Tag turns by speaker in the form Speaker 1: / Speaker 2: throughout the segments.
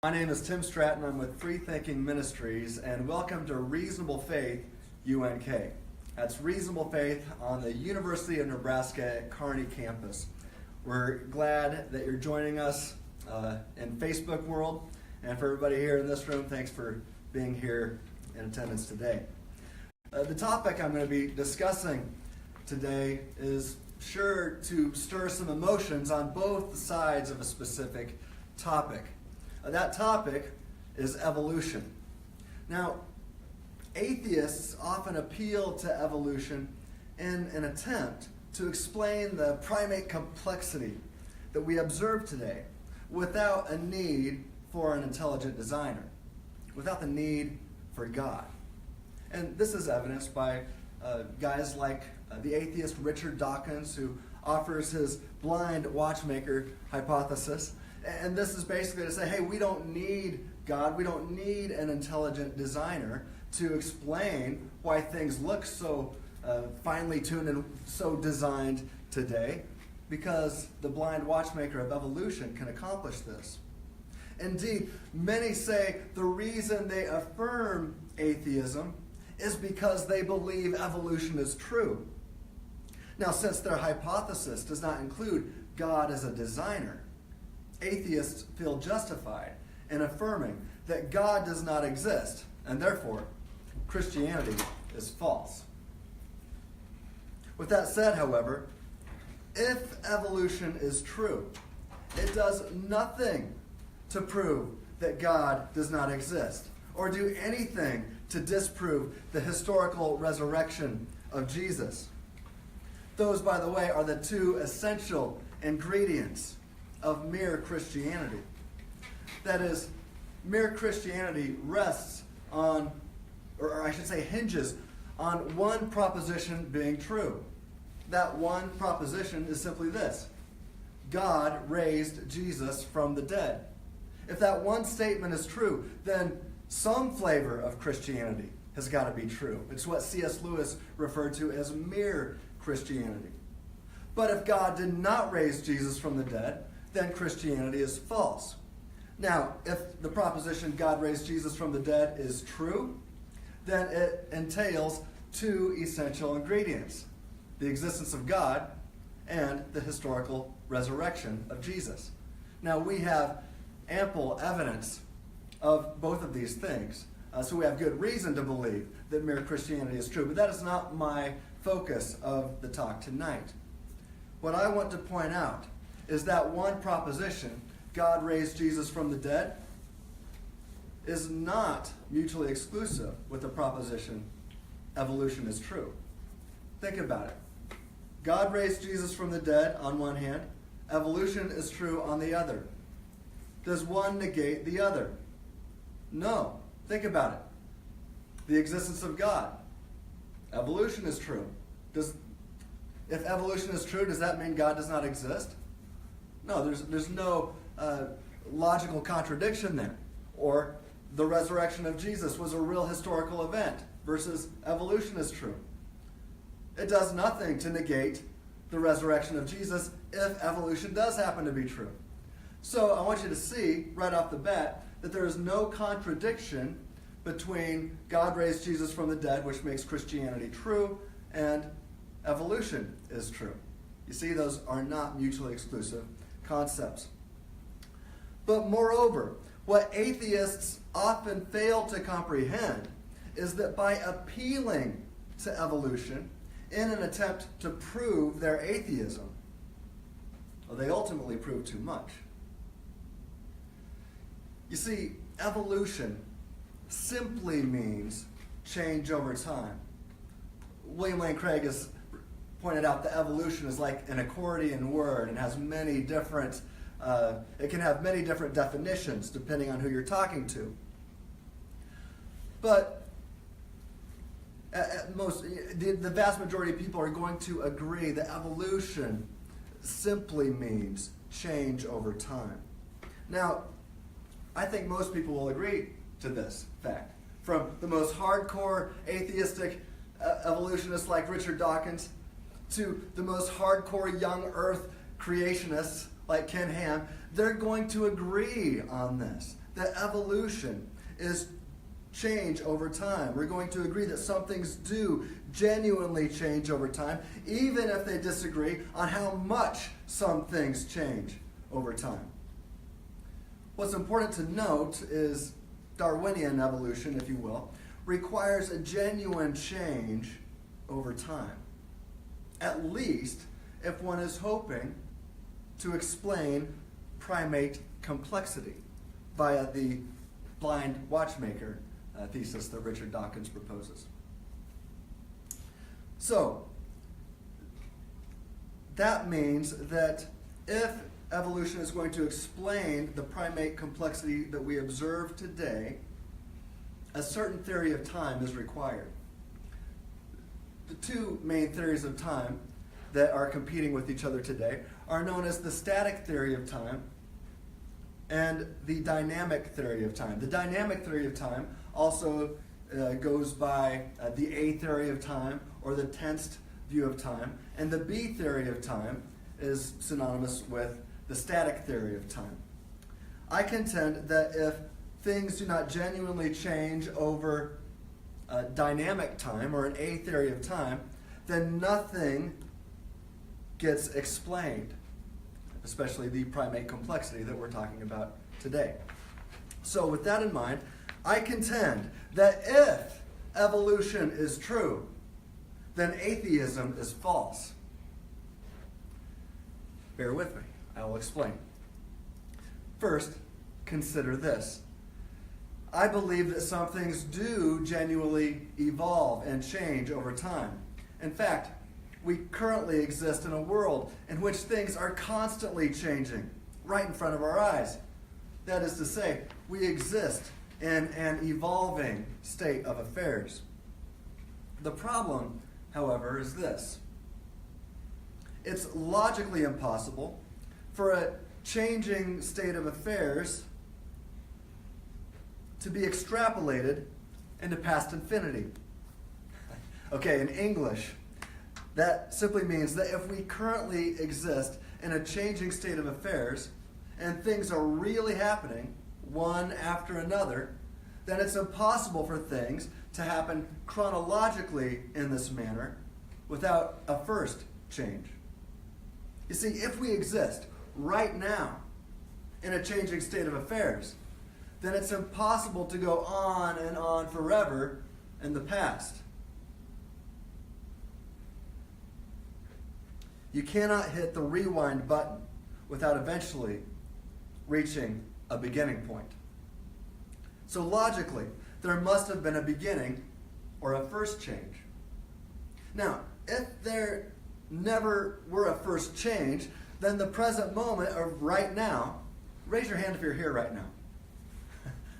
Speaker 1: My name is Tim Stratton. I'm with Freethinking Ministries, and welcome to Reasonable Faith UNK. That's Reasonable Faith on the University of Nebraska at Kearney campus. We're glad that you're joining us in Facebook world, and for everybody here in this room, thanks for being here in attendance today. The topic I'm going to be discussing today is sure to stir some emotions on both sides of a specific topic. That topic is evolution. Now, atheists often appeal to evolution in an attempt to explain the primate complexity that we observe today without a need for an intelligent designer, without the need for God. And this is evidenced by guys like the atheist Richard Dawkins, who offers his blind watchmaker hypothesis. And this is basically to say, hey, we don't need God, we don't need an intelligent designer to explain why things look so finely tuned and so designed today, because the blind watchmaker of evolution can accomplish this. Indeed, many say the reason they affirm atheism is because they believe evolution is true. Now, since their hypothesis does not include God as a designer, atheists feel justified in affirming that God does not exist, and therefore Christianity is false. With that said, however, if evolution is true, it does nothing to prove that God does not exist, or do anything to disprove the historical resurrection of Jesus. Those, by the way, are the two essential ingredients of mere Christianity. That is, mere Christianity rests on, or I should say hinges on one proposition being true. That one proposition is simply this: God raised Jesus from the dead. If that one statement is true, then some flavor of Christianity has got to be true. It's what C.S. Lewis referred to as mere Christianity. But if God did not raise Jesus from the dead, then Christianity is false. Now, if the proposition God raised Jesus from the dead is true, then it entails two essential ingredients: the existence of God and the historical resurrection of Jesus. Now, we have ample evidence of both of these things, so we have good reason to believe that mere Christianity is true, but that is not my focus of the talk tonight. What I want to point out is that one proposition, God raised Jesus from the dead, is not mutually exclusive with the proposition evolution is true. Think about it. God raised Jesus from the dead on one hand, evolution is true on the other. Does one negate the other? No. Think about it. The existence of God. Evolution is true. If evolution is true, does that mean God does not exist? No, there's no logical contradiction there. Or the resurrection of Jesus was a real historical event versus evolution is true. It does nothing to negate the resurrection of Jesus if evolution does happen to be true. So I want you to see right off the bat that there is no contradiction between God raised Jesus from the dead, which makes Christianity true, and evolution is true. You see, those are not mutually exclusive concepts. But moreover, what atheists often fail to comprehend is that by appealing to evolution in an attempt to prove their atheism, well, they ultimately prove too much. You see, evolution simply means change over time. William Lane Craig has pointed out that evolution is like an accordion word and has many different, it can have many different definitions depending on who you're talking to. But at most, the vast majority of people are going to agree that evolution simply means change over time. Now, I think most people will agree to this fact. From the most hardcore atheistic evolutionists like Richard Dawkins to the most hardcore young earth creationists like Ken Ham, they're going to agree on this. that evolution is change over time. We're going to agree that some things do genuinely change over time, even if they disagree on how much some things change over time. What's important to note is Darwinian evolution, if you will, requires a genuine change over time. At least if one is hoping to explain primate complexity via the blind watchmaker thesis that Richard Dawkins proposes. So, that means that if evolution is going to explain the primate complexity that we observe today, a certain theory of time is required. The two main theories of time that are competing with each other today are known as the static theory of time and the dynamic theory of time. The dynamic theory of time also goes by the A theory of time or the tensed view of time, and the B theory of time is synonymous with the static theory of time. I contend that if things do not genuinely change over dynamic time or an A theory of time, then nothing gets explained, especially the primate complexity that we're talking about today. So with that in mind, I contend that if evolution is true, then atheism is false. Bear with me. I will explain. First, consider this. I believe that some things do genuinely evolve and change over time. In fact, we currently exist in a world in which things are constantly changing right in front of our eyes. That is to say, we exist in an evolving state of affairs. The problem, however, is this. It's logically impossible for a changing state of affairs to be extrapolated into past infinity. Okay, in English, that simply means that if we currently exist in a changing state of affairs and things are really happening one after another, then it's impossible for things to happen chronologically in this manner without a first change. You see, if we exist right now in a changing state of affairs, then it's impossible to go on and on forever in the past. You cannot hit the rewind button without eventually reaching a beginning point. So logically, there must have been a beginning or a first change. Now, if there never were a first change, then the present moment of right now, raise your hand if you're here right now.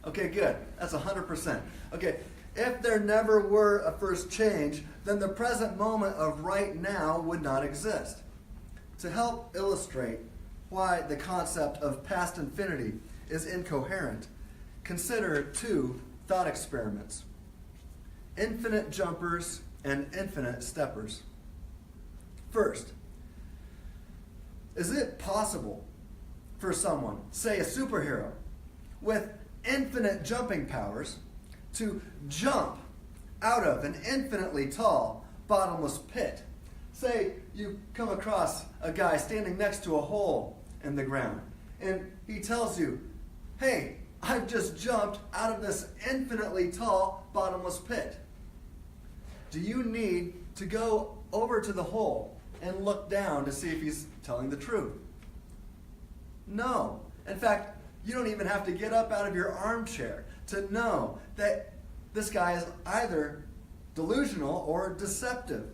Speaker 1: Okay, good. That's 100%. Okay, if there never were a first change, then the present moment of right now would not exist. To help illustrate why the concept of past infinity is incoherent, consider two thought experiments: infinite jumpers and infinite steppers. First, is it possible for someone, say a superhero, with infinite jumping powers to jump out of an infinitely tall, bottomless pit? Say you come across a guy standing next to a hole in the ground, and he tells you, "Hey, I've just jumped out of this infinitely tall, bottomless pit." Do you need to go over to the hole and look down to see if he's telling the truth? No. In fact, you don't even have to get up out of your armchair to know that this guy is either delusional or deceptive.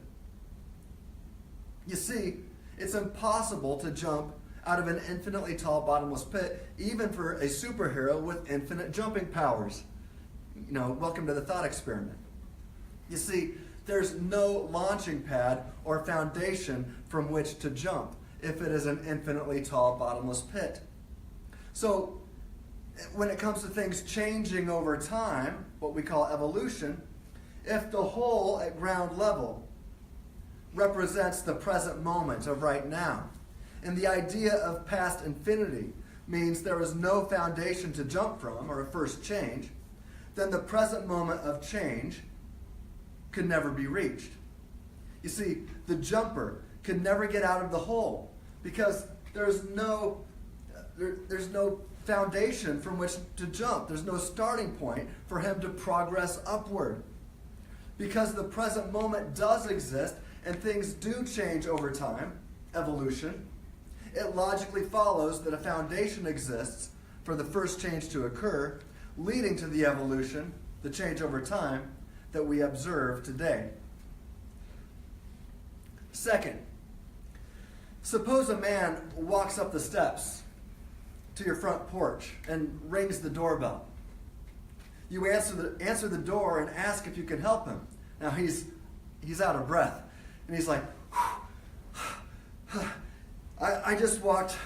Speaker 1: You see, it's impossible to jump out of an infinitely tall bottomless pit, even for a superhero with infinite jumping powers. You know, welcome to the thought experiment. You see, there's no launching pad or foundation from which to jump if it is an infinitely tall bottomless pit. So, when it comes to things changing over time, what we call evolution, if the hole at ground level represents the present moment of right now, and the idea of past infinity means there is no foundation to jump from, or a first change, then the present moment of change could never be reached. You see, the jumper could never get out of the hole because there's no foundation from which to jump. There's no starting point for him to progress upward. Because the present moment does exist and things do change over time, evolution, it logically follows that a foundation exists for the first change to occur, leading to the evolution, the change over time, that we observe today. Second, suppose a man walks up the steps to your front porch and rings the doorbell. You answer the door and ask if you can help him. Now he's out of breath, and he's like, I just walked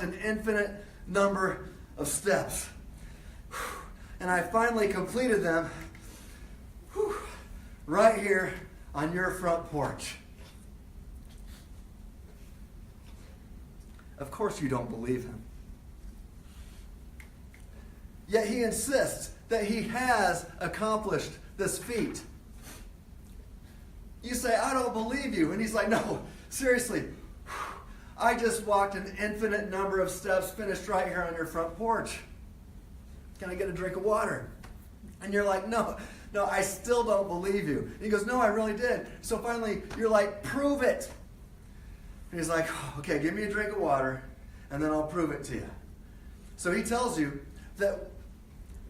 Speaker 1: an infinite number of steps, and I finally completed them right here on your front porch. Of course you don't believe him. Yet he insists that he has accomplished this feat. You say, I don't believe you. And he's like, no, seriously, I just walked an infinite number of steps, finished right here on your front porch. Can I get a drink of water? And you're like, no, I still don't believe you. And he goes, no, I really did. So finally, you're like, prove it. And he's like, okay, give me a drink of water, and then I'll prove it to you. So he tells you that,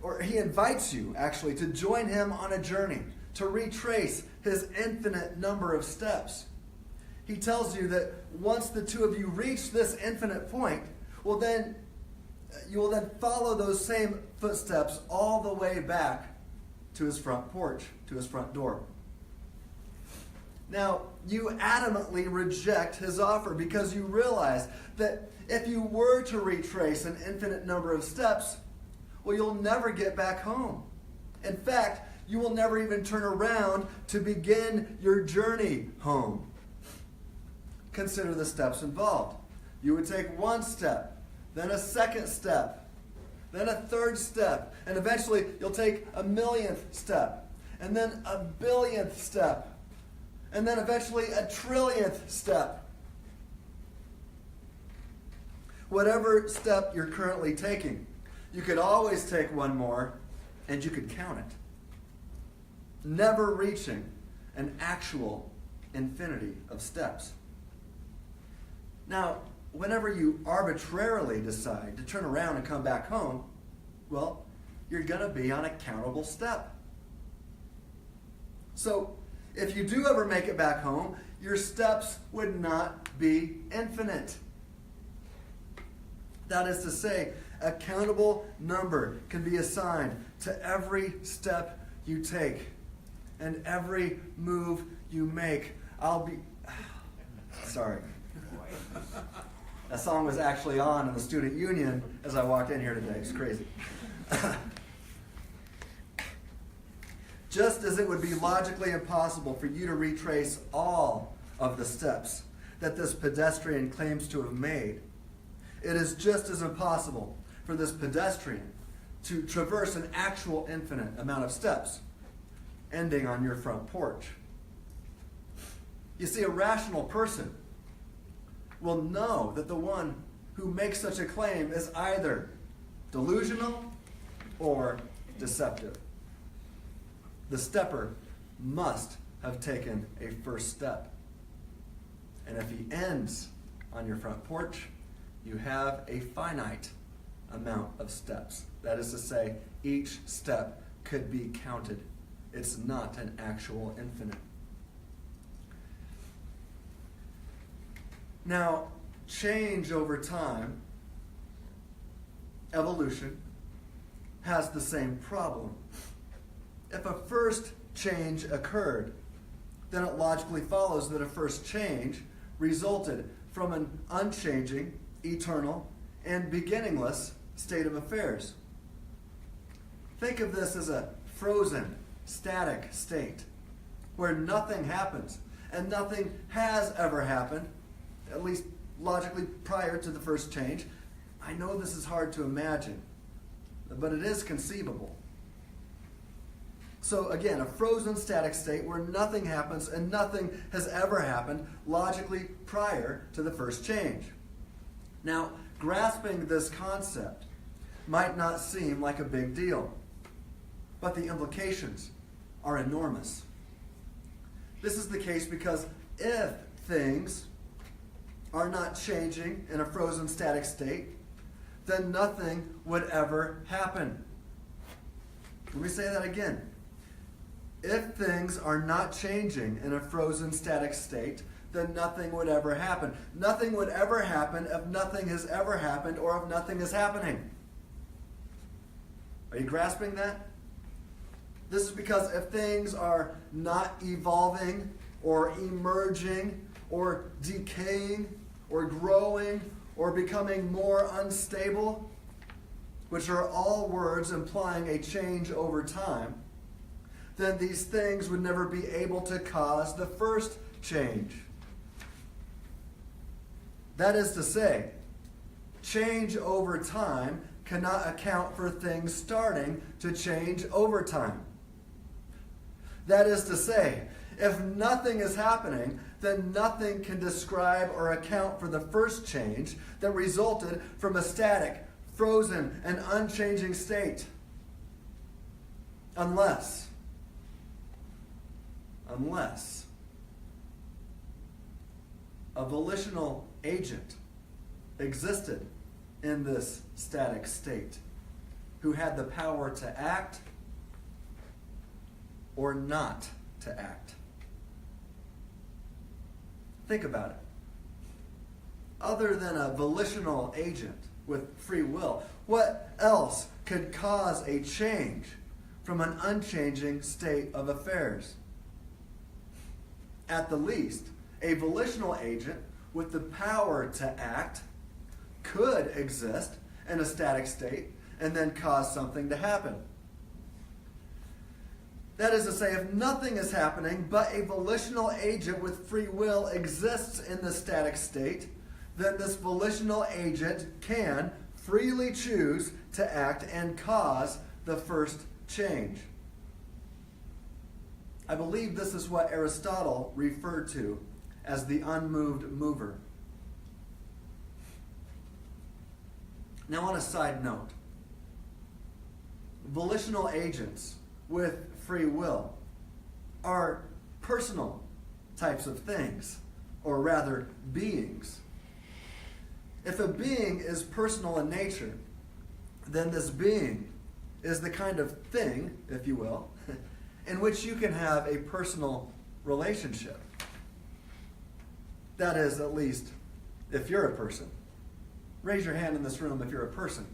Speaker 1: or he invites you, actually, to join him on a journey, to retrace his infinite number of steps. He tells you that once the two of you reach this infinite point, you will then follow those same footsteps all the way back to his front porch, to his front door. Now, you adamantly reject his offer because you realize that if you were to retrace an infinite number of steps, well, you'll never get back home. In fact, you will never even turn around to begin your journey home. Consider the steps involved. You would take one step, then a second step, then a third step, and eventually you'll take a millionth step, and then a billionth step, and then eventually a trillionth step. Whatever step you're currently taking, you could always take one more, and you could count it, never reaching an actual infinity of steps. Now, whenever you arbitrarily decide to turn around and come back home, well, you're going to be on a countable step. So, if you do ever make it back home, your steps would not be infinite. That is to say, a countable number can be assigned to every step you take and every move you make. Sorry. That song was actually on in the student union as I walked in here today. It's crazy. Just as it would be logically impossible for you to retrace all of the steps that this pedestrian claims to have made, it is just as impossible for this pedestrian to traverse an actual infinite amount of steps, ending on your front porch. You see, a rational person will know that the one who makes such a claim is either delusional or deceptive. The stepper must have taken a first step. And if he ends on your front porch, you have a finite amount of steps. That is to say, each step could be counted. It's not an actual infinite. Now, change over time, evolution, has the same problem. If a first change occurred, then it logically follows that a first change resulted from an unchanging, eternal, and beginningless state of affairs. Think of this as a frozen, static state where nothing happens and nothing has ever happened, at least logically prior to the first change. I know this is hard to imagine, but it is conceivable. So again, a frozen static state where nothing happens and nothing has ever happened logically prior to the first change. Now, grasping this concept might not seem like a big deal, but the implications are enormous. This is the case because if things are not changing in a frozen static state, then nothing would ever happen. Let me say that again. If things are not changing in a frozen static state, then nothing would ever happen. Nothing would ever happen if nothing has ever happened or if nothing is happening. Are you grasping that? This is because if things are not evolving or emerging or decaying or growing or becoming more unstable, which are all words implying a change over time, then these things would never be able to cause the first change. That is to say, change over time cannot account for things starting to change over time. That is to say, if nothing is happening, then nothing can describe or account for the first change that resulted from a static, frozen, and unchanging state. Unless a volitional agent existed in this static state who had the power to act or not to act. Think about it. Other than a volitional agent with free will, what else could cause a change from an unchanging state of affairs? At the least, a volitional agent with the power to act could exist in a static state and then cause something to happen. That is to say, if nothing is happening but a volitional agent with free will exists in the static state, then this volitional agent can freely choose to act and cause the first change. I believe this is what Aristotle referred to as the unmoved mover. Now, on a side note, volitional agents with free will are personal types of things, or rather beings. If a being is personal in nature, then this being is the kind of thing, if you will, in which you can have a personal relationship. That is, at least, if you're a person. Raise your hand in this room if you're a person.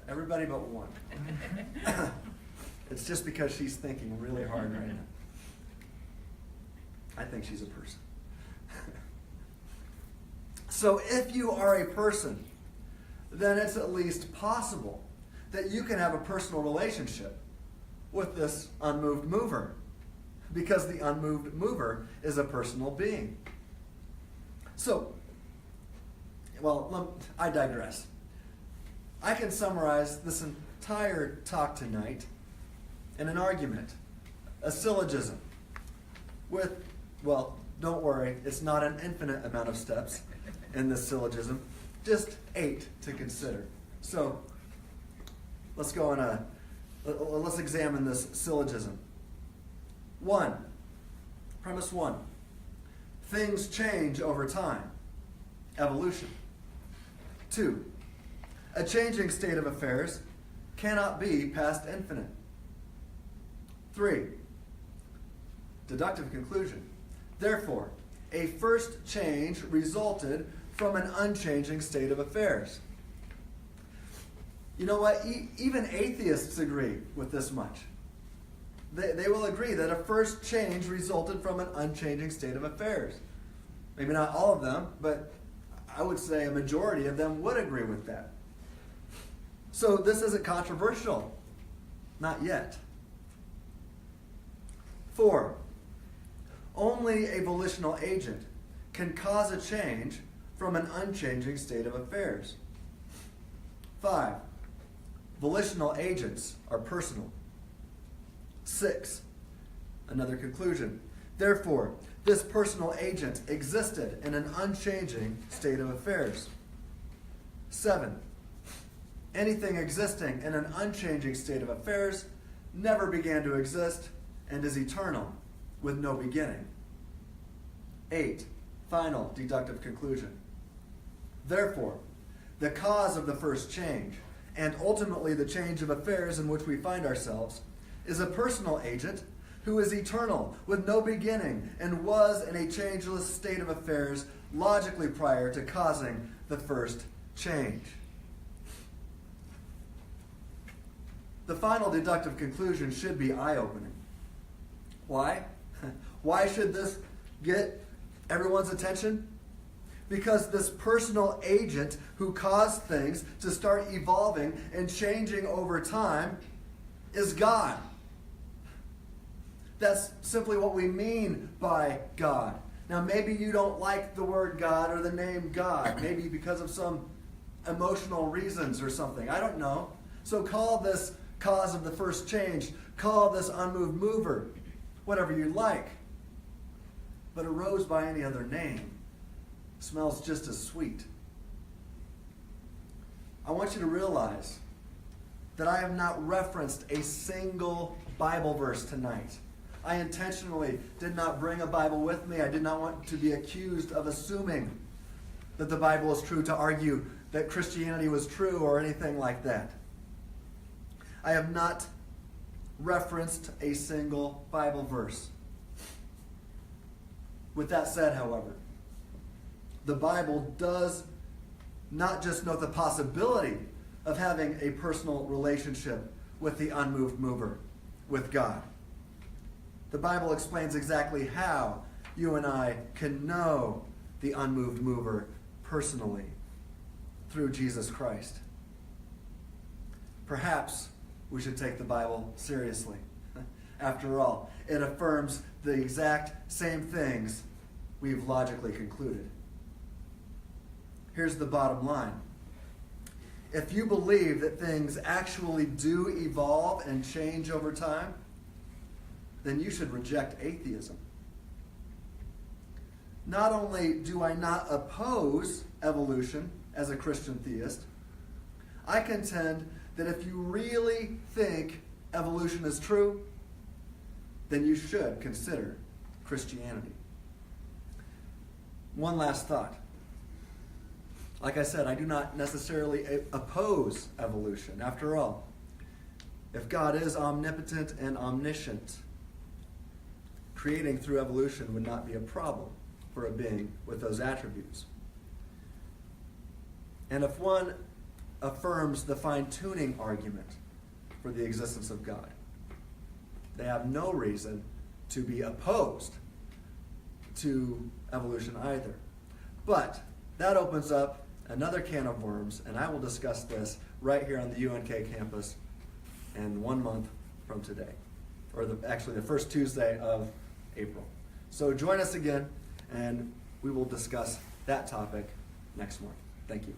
Speaker 1: Everybody but one. It's just because she's thinking really hard right now. I think she's a person. So if you are a person, then it's at least possible that you can have a personal relationship with this unmoved mover, because the unmoved mover is a personal being. So, I digress. I can summarize this entire talk tonight in an argument, a syllogism, with, don't worry, it's not an infinite amount of steps in this syllogism, just 8 to consider. So, let's go on let's examine this syllogism. 1, premise 1, things change over time, evolution. 2, a changing state of affairs cannot be past infinite. 3, deductive conclusion. Therefore, a first change resulted from an unchanging state of affairs. You know what? Even atheists agree with this much. They will agree that a first change resulted from an unchanging state of affairs. Maybe not all of them, but I would say a majority of them would agree with that. So this isn't controversial. Not yet. 4, only a volitional agent can cause a change from an unchanging state of affairs. 5. Volitional agents are personal. 6. Another conclusion. Therefore, this personal agent existed in an unchanging state of affairs. 7. Anything existing in an unchanging state of affairs never began to exist and is eternal, with no beginning. 8. Final deductive conclusion. Therefore, the cause of the first change, and ultimately the change of affairs in which we find ourselves, is a personal agent who is eternal, with no beginning, and was in a changeless state of affairs logically prior to causing the first change. The final deductive conclusion should be eye-opening. Why? Why should this get everyone's attention? Because this personal agent who caused things to start evolving and changing over time is God. That's simply what we mean by God. Now, maybe you don't like the word God or the name God, maybe because of some emotional reasons or something. I don't know. So call this cause of the first change, call this unmoved mover, whatever you like. But a rose by any other name smells just as sweet. I want you to realize that I have not referenced a single Bible verse tonight. I intentionally did not bring a Bible with me. I did not want to be accused of assuming that the Bible is true, to argue that Christianity was true or anything like that. I have not referenced a single Bible verse. With that said, however, the Bible does not just note the possibility of having a personal relationship with the unmoved mover, with God. The Bible explains exactly how you and I can know the unmoved mover personally through Jesus Christ. Perhaps we should take the Bible seriously. After all, it affirms the exact same things we've logically concluded. Here's the bottom line. If you believe that things actually do evolve and change over time, then you should reject atheism. Not only do I not oppose evolution as a Christian theist, I contend that if you really think evolution is true, then you should consider Christianity. One last thought. Like I said, I do not necessarily oppose evolution. After all, if God is omnipotent and omniscient, creating through evolution would not be a problem for a being with those attributes. And if one affirms the fine-tuning argument for the existence of God, they have no reason to be opposed to evolution either. But that opens up another can of worms, and I will discuss this right here on the UNK campus in 1 month from today, or actually the first Tuesday of April. So join us again, and we will discuss that topic next month. Thank you.